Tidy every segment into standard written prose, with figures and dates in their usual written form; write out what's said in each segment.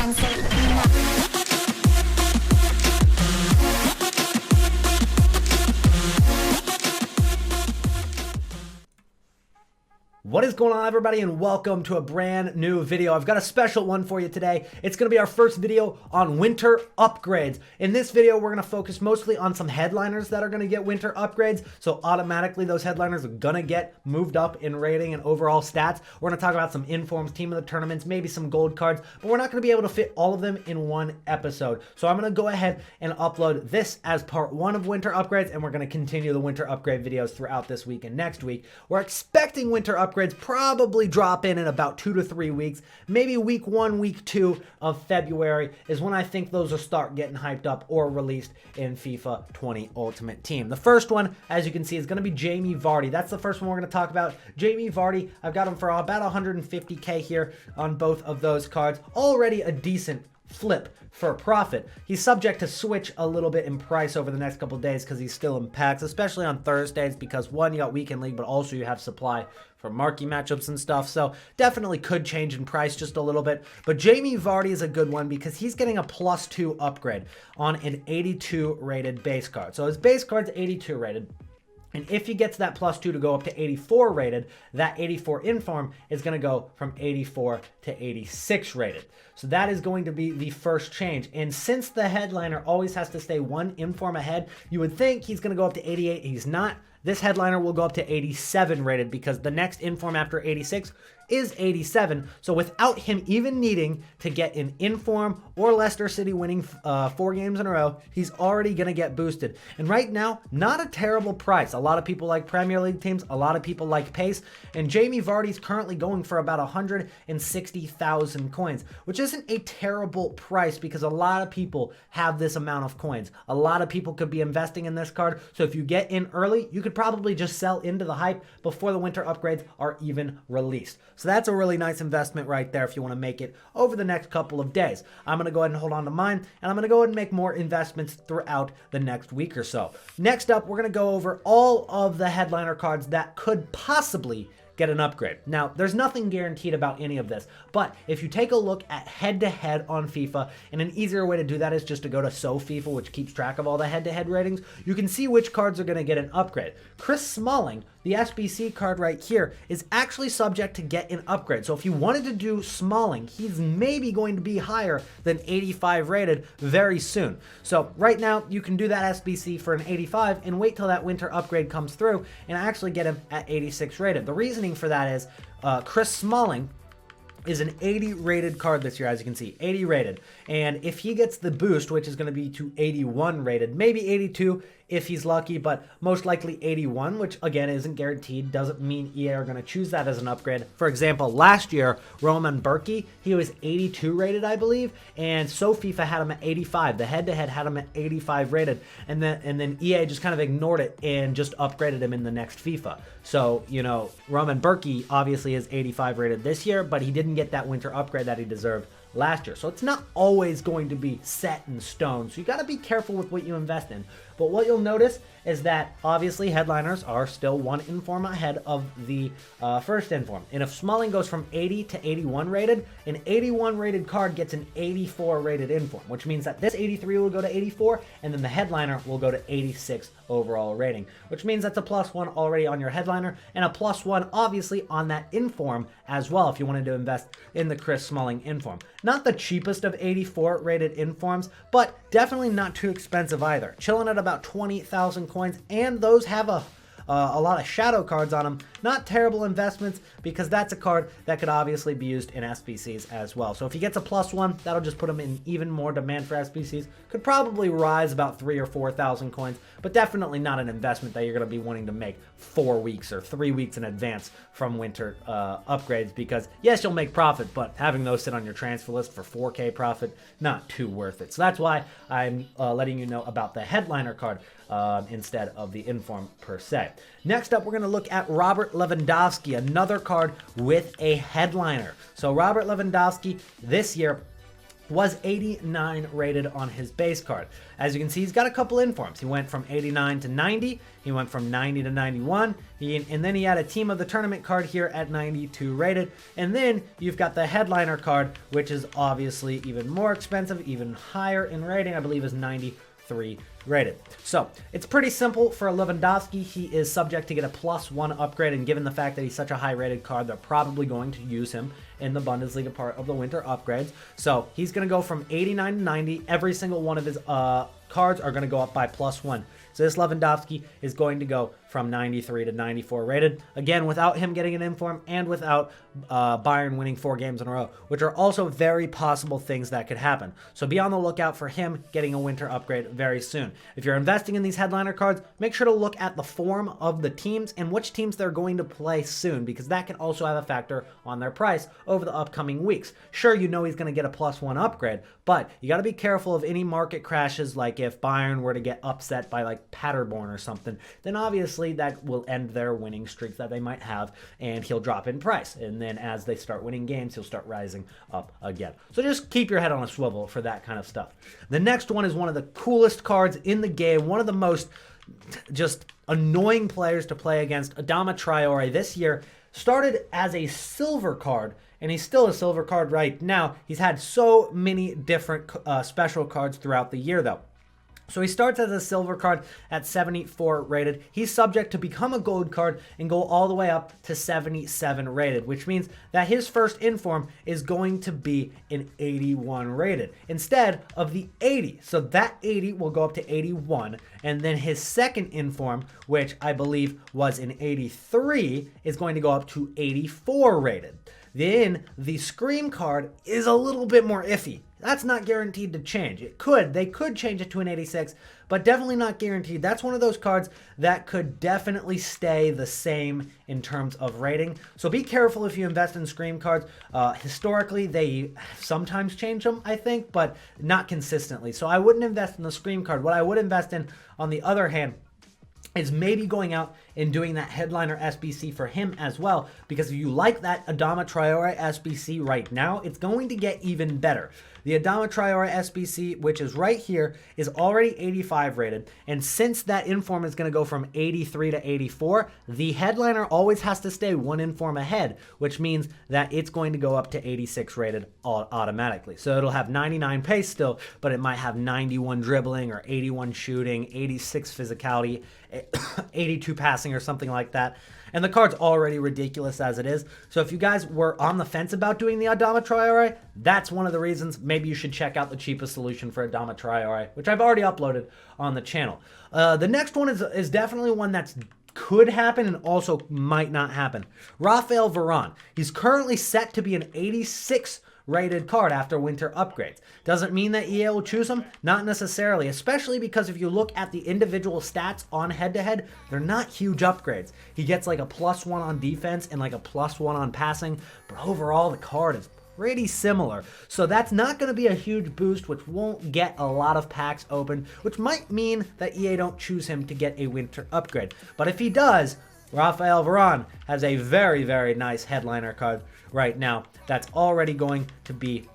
and say no. What is going on, everybody, and welcome to a brand new video. I've got a special one for you today. It's going to be our first video on winter upgrades. In this video, we're going to focus mostly on some headliners that are going to get winter upgrades. So automatically, those headliners are going to get moved up in rating and overall stats. We're going to talk about some informs, team of the tournaments, maybe some gold cards, but we're not going to be able to fit all of them in one episode. So I'm going to go ahead and upload this as part one of winter upgrades, and we're going to continue the winter upgrade videos throughout this week and next week. We're expecting winter upgrades probably drop in about 2 to 3 weeks. Maybe week 1, week 2 of February is when I think those will start getting hyped up or released in FIFA 20 Ultimate Team. The first one, as you can see, is going to be Jamie Vardy. That's the first one we're going to talk about. Jamie Vardy, I've got him for about 150k here on both of those cards. Already a decent flip for profit. He's subject to switch a little bit in price over the next couple days because he's still in packs, especially on Thursdays, because one, you got weekend league, but also you have supply for marquee matchups and stuff. So definitely could change in price just a little bit. But Jamie Vardy is a good one because he's getting a +2 upgrade on an 82 rated base card. So his base card's 82 rated. And if he gets that +2 to go up to 84 rated, that 84 inform is going to go from 84 to 86 rated. So that is going to be the first change. And since the headliner always has to stay one inform ahead, you would think he's going to go up to 88. He's not. This headliner will go up to 87 rated because the next inform after 86 is 87. So without him even needing to get an inform or Leicester City winning 4 games in a row, he's already going to get boosted. And right now, not a terrible price. A lot of people like Premier League teams. A lot of people like pace. And Jamie Vardy's currently going for about 160,000 coins, which isn't a terrible price because a lot of people have this amount of coins. A lot of people could be investing in this card. So if you get in early, you could probably just sell into the hype before the winter upgrades are even released. So that's a really nice investment right there if you want to make it over the next couple of days. I'm going to go ahead and hold on to mine, and I'm going to go ahead and make more investments throughout the next week or so. Next up, we're going to go over all of the headliner cards that could possibly get an upgrade. Now, there's nothing guaranteed about any of this, but if you take a look at head-to-head on FIFA, and an easier way to do that is just to go to FIFA, which keeps track of all the head-to-head ratings, you can see which cards are going to get an upgrade. Chris Smalling, the SBC card right here, is actually subject to get an upgrade. So if you wanted to do Smalling, he's maybe going to be higher than 85 rated very soon. So right now, you can do that SBC for an 85 and wait till that winter upgrade comes through and actually get him at 86 rated. The reasoning for that is Chris Smalling is an 80 rated card this year, as you can see, 80 rated. And if he gets the boost, which is going to be to 81 rated, maybe 82 if he's lucky, but most likely 81, which again isn't guaranteed, doesn't mean EA are going to choose that as an upgrade. For example, last year, Roman Berkey, he was 82 rated, I believe, and FIFA had him at 85. The head-to-head had him at 85 rated, and then EA just kind of ignored it and just upgraded him in the next FIFA. So, you know, Roman Berkey obviously is 85 rated this year, but he didn't get that winter upgrade that he deserved last year. So it's not always going to be set in stone. So you got to be careful with what you invest in. But what you'll notice is that obviously headliners are still one inform ahead of the first inform. And if Smalling goes from 80 to 81 rated, an 81 rated card gets an 84 rated inform, which means that this 83 will go to 84, and then the headliner will go to 86 overall rating, which means that's a +1 already on your headliner and a +1 obviously on that inform as well if you wanted to invest in the Chris Smalling inform. Not the cheapest of 84 rated informs, but definitely not too expensive either. Chilling at about 20,000 coins, and those have a lot of shadow cards on them. Not terrible investments because that's a card that could obviously be used in SBCs as well. So if he gets a +1, that'll just put him in even more demand for SBCs. Could probably rise about 3,000 or 4,000 coins, but definitely not an investment that you're going to be wanting to make 4 weeks or 3 weeks in advance from winter upgrades, because yes, you'll make profit, but having those sit on your transfer list for 4K profit, not too worth it. So that's why I'm letting you know about the headliner card instead of the inform per se. Next up, we're going to look at Robert Lewandowski, another card with a headliner. So Robert Lewandowski this year was 89 rated on his base card. As you can see, he's got a couple informs. He went from 89 to 90, he went from 90 to 91, and then he had a team of the tournament card here at 92 rated, and then you've got the headliner card, which is obviously even more expensive, even higher in rating, I believe is 93 rated. So it's pretty simple for Lewandowski. He is subject to get a +1 upgrade, and given the fact that he's such a high rated card, they're probably going to use him in the Bundesliga part of the winter upgrades. So he's going to go from 89 to 90. Every single one of his cards are going to go up by +1. So this Lewandowski is going to go from 93 to 94 rated. Again, without him getting an inform and without Bayern winning 4 games in a row, which are also very possible things that could happen. So be on the lookout for him getting a winter upgrade very soon. If you're investing in these headliner cards, make sure to look at the form of the teams and which teams they're going to play soon, because that can also have a factor on their price over the upcoming weeks. Sure, you know he's going to get a +1 upgrade, but you got to be careful of any market crashes, like if Bayern were to get upset by like Paderborn or something, then obviously that will end their winning streak that they might have, and he'll drop in price. And then as they start winning games, he'll start rising up again. So just keep your head on a swivel for that kind of stuff. The next one is one of the coolest cards in the game, one of the most just annoying players to play against. Adama Traore this year started as a silver card, and he's still a silver card right now. He's had so many different special cards throughout the year though. So he starts as a silver card at 74 rated. He's subject to become a gold card and go all the way up to 77 rated, which means that his first inform is going to be an 81 rated instead of the 80. So that 80 will go up to 81. And then his second inform, which I believe was an 83, is going to go up to 84 rated. Then the Scream card is a little bit more iffy. That's not guaranteed to change. They could change it to an 86, but definitely not guaranteed. That's one of those cards that could definitely stay the same in terms of rating. So be careful if you invest in Scream cards. Historically, they sometimes change them, I think, but not consistently. So I wouldn't invest in the Scream card. What I would invest in, on the other hand, is maybe going out and doing that headliner SBC for him as well, because if you like that Adama Traore SBC right now, it's going to get even better. The Adama Traore SBC, which is right here, is already 85 rated, and since that inform is going to go from 83 to 84, the headliner always has to stay one inform ahead, which means that it's going to go up to 86 rated automatically. So it'll have 99 pace still, but it might have 91 dribbling or 81 shooting, 86 physicality, 82 passing or something like that. And the card's already ridiculous as it is. So if you guys were on the fence about doing the Adama Traore, that's one of the reasons maybe you should check out the cheapest solution for Adama Traore, which I've already uploaded on the channel. The next one is definitely one that's could happen and also might not happen. Raphael Varane. He's currently set to be an 86 rated card after winter upgrades. Doesn't mean that EA will choose him? Not necessarily, especially because if you look at the individual stats on head-to-head, they're not huge upgrades. He gets like a +1 on defense and like a +1 on passing, but overall the card is pretty similar. So that's not going to be a huge boost, which won't get a lot of packs open, which might mean that EA don't choose him to get a winter upgrade. But if he does, Raphael Varane has a very, very nice headliner card right now that's already going to be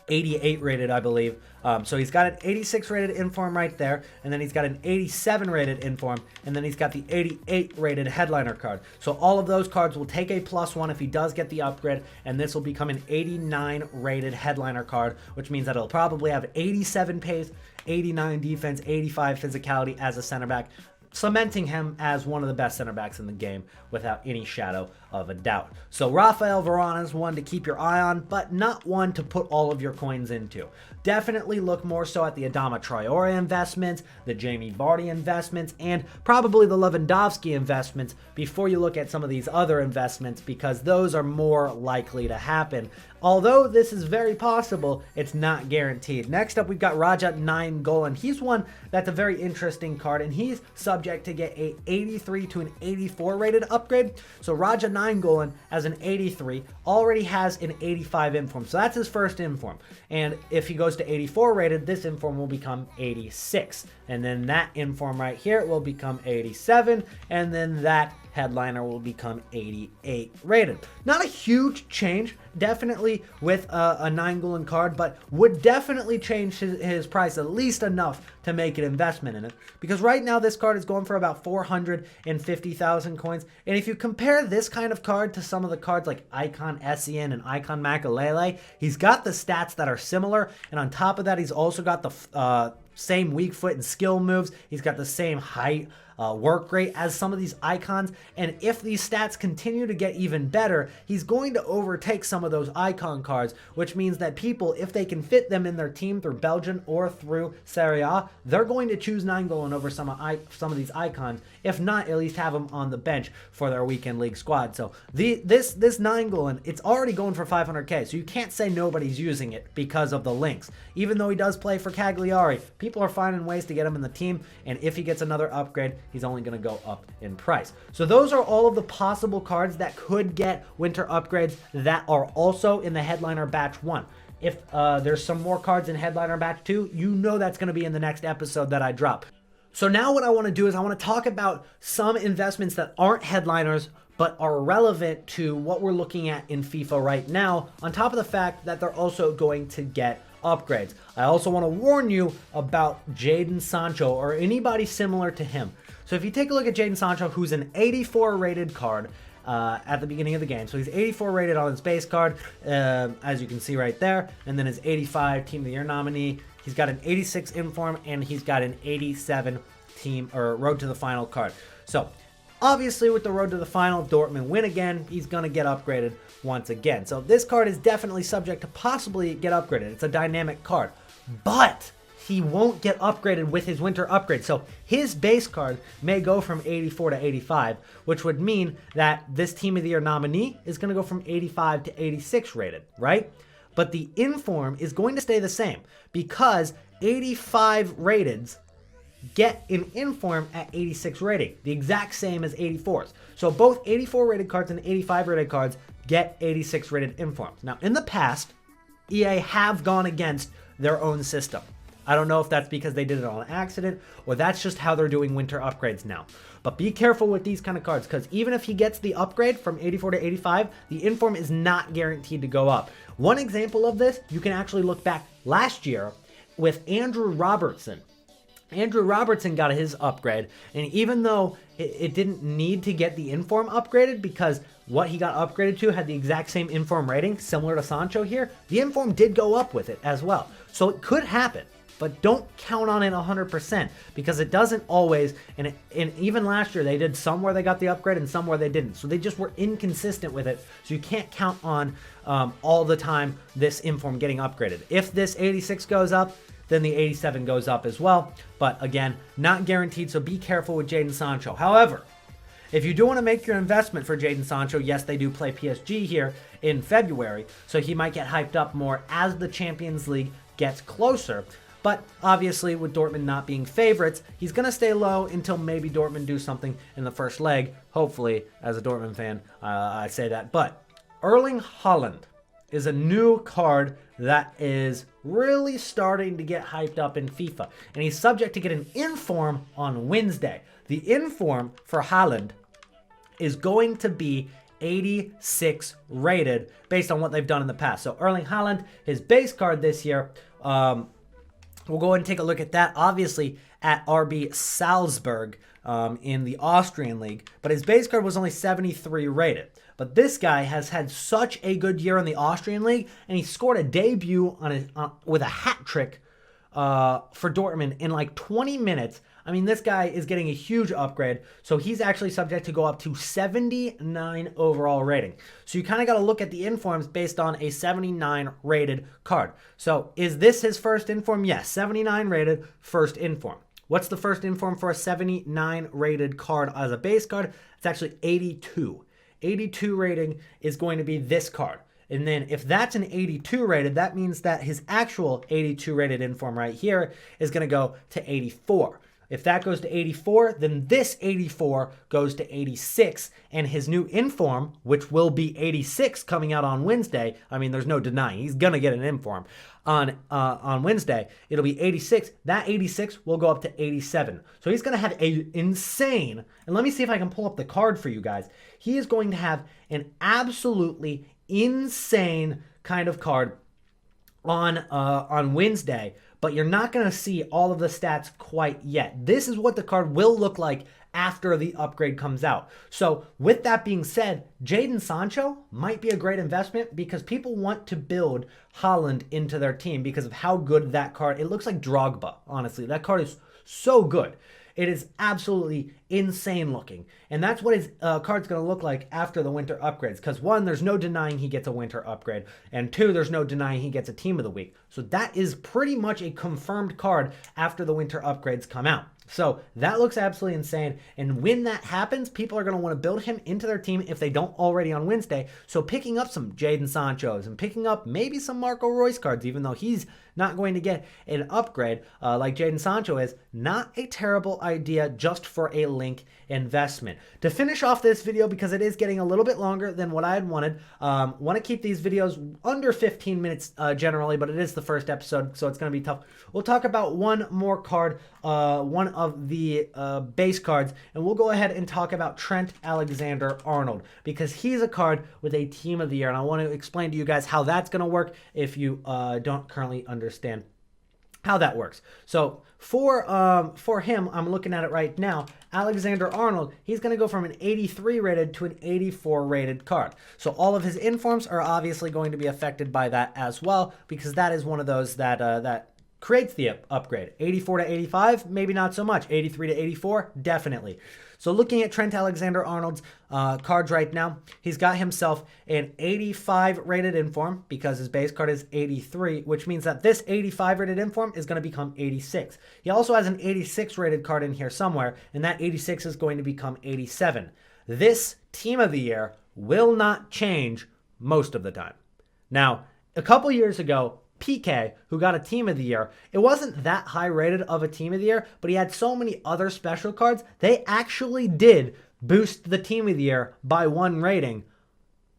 88 rated, I believe. So he's got an 86 rated inform right there, and then he's got an 87 rated inform, and then he's got the 88 rated headliner card. So all of those cards will take a +1 if he does get the upgrade, and this will become an 89 rated headliner card, which means that it'll probably have 87 pace, 89 defense, 85 physicality as a center back, cementing him as one of the best center backs in the game without any shadow of a doubt. So Raphael Varane is one to keep your eye on, but not one to put all of your coins into. Definitely look more so at the Adama Traore investments, the Jamie Vardy investments, and probably the Lewandowski investments before you look at some of these other investments, because those are more likely to happen. Although this is very possible, it's not guaranteed. Next up, we've got Raja Nainggolan. He's one that's a very interesting card, and he's subject to get a 83 to an 84 rated upgrade. So Raja Nainggolan, as an 83, already has an 85 inform. So that's his first inform. And if he goes to 84 rated, this inform will become 86. And then that inform right here will become 87. And then that headliner will become 88 rated. Not a huge change, definitely with a 9 golden card, but would definitely change his price at least enough to make an investment in it. Because right now this card is going for about 450,000 coins. And if you compare this kind of card to some of the cards like Icon Essien and Icon Makalele, he's got the stats that are similar. And on top of that, he's also got the same weak foot and skill moves. He's got the same height, work rate as some of these icons. And if these stats continue to get even better, he's going to overtake some of those icon cards, which means that people, if they can fit them in their team through Belgian or through Serie A, they're going to choose 9 golden over some of these icons. If not, at least have them on the bench for their weekend league squad. So this 9 golden, it's already going for 500k. So you can't say nobody's using it because of the links. Even though he does play for Cagliari, people are finding ways to get him in the team. And if he gets another upgrade, he's only going to go up in price. So those are all of the possible cards that could get winter upgrades that are also in the headliner batch 1. If there's some more cards in headliner batch 2, you know that's going to be in the next episode that I drop. So now what I want to do is I want to talk about some investments that aren't headliners but are relevant to what we're looking at in FIFA right now, on top of the fact that they're also going to get upgrades. I also want to warn you about Jadon Sancho or anybody similar to him. So if you take a look at Jadon Sancho, who's an 84 rated card at the beginning of the game. So he's 84 rated on his base card, as you can see right there. And then his 85 Team of the Year nominee. He's got an 86 inform and he's got an 87 team or road to the final card. So obviously with the road to the final, Dortmund win again, he's going to get upgraded once again. So this card is definitely subject to possibly get upgraded. It's a dynamic card, but he won't get upgraded with his winter upgrade. So his base card may go from 84 to 85, which would mean that this Team of the Year nominee is going to go from 85 to 86 rated, right? But the inform is going to stay the same because 85 rateds get an inform at 86 rating, the exact same as 84s. So both 84 rated cards and 85 rated cards get 86 rated informs. Now in the past, EA have gone against their own system. I don't know if that's because they did it on accident or that's just how they're doing winter upgrades now. But be careful with these kind of cards because even if he gets the upgrade from 84 to 85, the inform is not guaranteed to go up. One example of this, you can actually look back last year with Andrew Robertson. Andrew Robertson got his upgrade, and even though it didn't need to get the inform upgraded because what he got upgraded to had the exact same inform rating, similar to Sancho here, the inform did go up with it as well. So it could happen, but don't count on it 100% because it doesn't always, and even last year they did some where they got the upgrade and some where they didn't. So they just were inconsistent with it, so you can't count on all the time this inform getting upgraded. If this 86 goes up, then the 87 goes up as well. But again, not guaranteed, so be careful with Jadon Sancho. However, if you do want to make your investment for Jadon Sancho, yes, they do play PSG here in February, so he might get hyped up more as the Champions League gets closer. But obviously, with Dortmund not being favorites, he's going to stay low until maybe Dortmund do something in the first leg. Hopefully, as a Dortmund fan, I say that. But Erling Haaland is a new card that is really starting to get hyped up in FIFA. And he's subject to get an inform on Wednesday. The inform for Haaland is going to be 86 rated based on what they've done in the past. So Erling Haaland, his base card this year, we'll go ahead and take a look at that. Obviously at RB Salzburg in the Austrian league, but his base card was only 73 rated. But this guy has had such a good year in the Austrian league, and he scored a debut with a hat trick for Dortmund in like 20 minutes. I mean, this guy is getting a huge upgrade, so he's actually subject to go up to 79 overall rating. So you kind of got to look at the informs based on a 79 rated card. So is this his first inform? Yes, 79 rated first inform. What's the first inform for a 79 rated card as a base card? It's actually 82. 82 rating is going to be this card. And then if that's an 82 rated, that means that his actual 82 rated inform right here is going to go to 84. If that goes to 84, then this 84 goes to 86, and his new inform, which will be 86 coming out on Wednesday, I mean, there's no denying, he's going to get an inform on Wednesday. It'll be 86. That 86 will go up to 87. So he's going to have a insane, and let me see if I can pull up the card for you guys. He is going to have an absolutely insane kind of card on Wednesday, but you're not going to see all of the stats quite yet. This is what the card will look like after the upgrade comes out. So with that being said, Jadon Sancho might be a great investment because people want to build Haaland into their team because of how good that card, it looks like Drogba, honestly. That card is so good. It is absolutely insane looking. And that's what his card's going to look like after the winter upgrades. Because one, there's no denying he gets a winter upgrade. And two, there's no denying he gets a team of the week. So that is pretty much a confirmed card after the winter upgrades come out. So that looks absolutely insane. And when that happens, people are going to want to build him into their team if they don't already on Wednesday. So picking up some Jadon Sanchos and picking up maybe some Marco Reus cards, even though he's not going to get an upgrade like Jadon Sancho is, not a terrible idea just for a link investment. To finish off this video, because it is getting a little bit longer than what I had wanted, want to keep these videos under 15 minutes generally, but it is the first episode, so it's going to be tough. We'll talk about one more card, one of the base cards, and we'll go ahead and talk about Trent Alexander-Arnold, because he's a card with a team of the year, and I want to explain to you guys how that's going to work if you don't currently understand how that works. So for him, I'm looking at it right now, Alexander-Arnold, he's going to go from an 83 rated to an 84 rated card. So all of his informs are obviously going to be affected by that as well, because that is one of those that that creates the upgrade. 84 to 85, maybe not so much. 83 to 84, definitely. So looking at Trent Alexander-Arnold's cards right now, he's got himself an 85 rated inform because his base card is 83, which means that this 85 rated inform is going to become 86. He also has an 86 rated card in here somewhere, and that 86 is going to become 87. This team of the year will not change most of the time. Now, a couple years ago, PK, who got a team of the year, it wasn't that high rated of a team of the year, but he had so many other special cards, they actually did boost the team of the year by 1 rating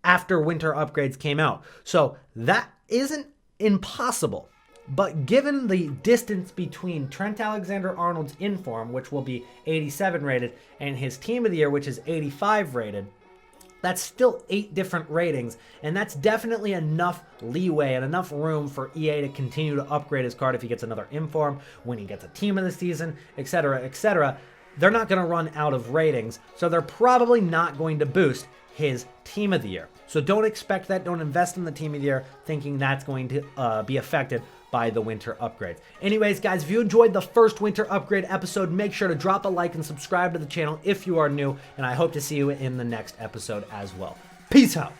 after winter upgrades came out. So that isn't impossible. But given the distance between Trent Alexander-Arnold's inform, which will be 87 rated, and his team of the year, which is 85 rated, that's still 8 different ratings, and that's definitely enough leeway and enough room for EA to continue to upgrade his card if he gets another inform, when he gets a team of the season, etc., etc. They're not going to run out of ratings, so they're probably not going to boost his team of the year. So don't expect that. Don't invest in the team of the year thinking that's going to be affected by the winter upgrades. Anyways, guys, if you enjoyed the first winter upgrade episode, make sure to drop a like and subscribe to the channel if you are new, and I hope to see you in the next episode as well. Peace out.